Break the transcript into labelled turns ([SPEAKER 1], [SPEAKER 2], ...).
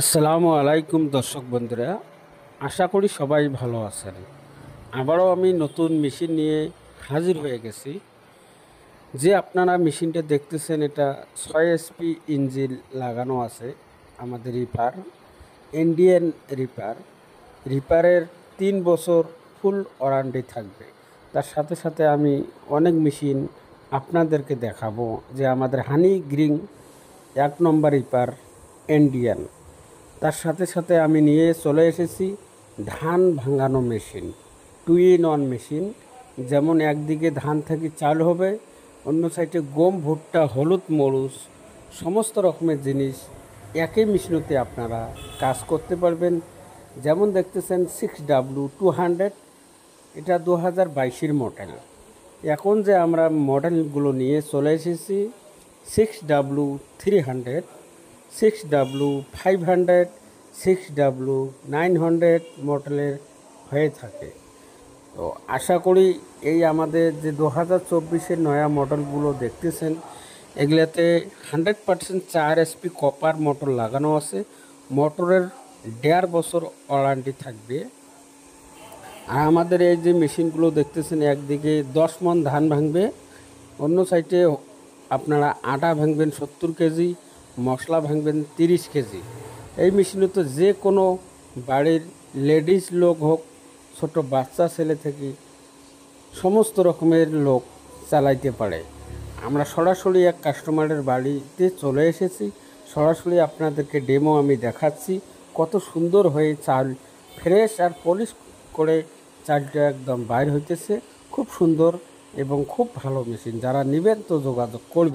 [SPEAKER 1] আসসালামু আলাইকুম দর্শক বন্ধুরা, আশা করি সবাই ভালো আছেন। আবারও আমি নতুন মেশিন নিয়ে হাজির হয়ে গেছি। যে আপনারা মেশিনটা দেখতেছেন, এটা 6 HP ইঞ্জিন লাগানো আছে। আমাদের ইন্ডিয়ান রিপারের 3 বছর ফুল ওয়ারেন্টি থাকবে। তার সাথে সাথে আমি অনেক মেশিন আপনাদেরকে দেখাবো, যে আমাদের হানি গ্রিন 1 নম্বর ইন্ডিয়ান। তার সাথে সাথে আমি নিয়ে চলে এসেছি ধান ভাঙানো মেশিন, 2-in-1 মেশিন। যেমন একদিকে ধান থেকে চাল হবে, অন্য সাইডে গম, ভুট্টা, হলুদ, মরুচ, সমস্ত রকমের জিনিস একই মেশিনতে আপনারা কাজ করতে পারবেন। যেমন দেখতেছেন 6W200, এটা 2022-এর মডেল। এখন যে আমরা মডেলগুলো নিয়ে চলে এসেছি, 6W300, 6W500, 6W900 মডেলের হয়ে থাকে। তো আশা করি এই আমাদের যে 2024-এর নয়া মডেলগুলো দেখতেছেন, এগুলাতে 100% 4 SP কপার মোটর লাগানো আছে। মোটরের 1.5 বছর ওয়ারেন্টি থাকবে। আর আমাদের এই যে মেশিনগুলো দেখতেছেন, একদিকে 10 মণ ধান ভাঙবে, অন্য সাইডে আপনারা আটা ভাঙবেন 70 কেজি, মশলা ভাঙবেন 30 কেজি। এই মেশিনে তো যে কোনো বাড়ির লেডিস লোক হোক, ছোট বাচ্চা ছেলে থেকে সমস্ত রকমের লোক চালাইতে পারে। আমরা সরাসরি এক কাস্টমারের বাড়িতে চলে এসেছি, সরাসরি আপনাদেরকে ডেমো আমি দেখাচ্ছি। কত সুন্দর হয়ে চাল ফ্রেশ আর পলিশ করে চালটা একদম বাইর হইতেছে। খুব সুন্দর এবং খুব ভালো মেশিন। যারা নেবেন তো যোগাযোগ করবেন।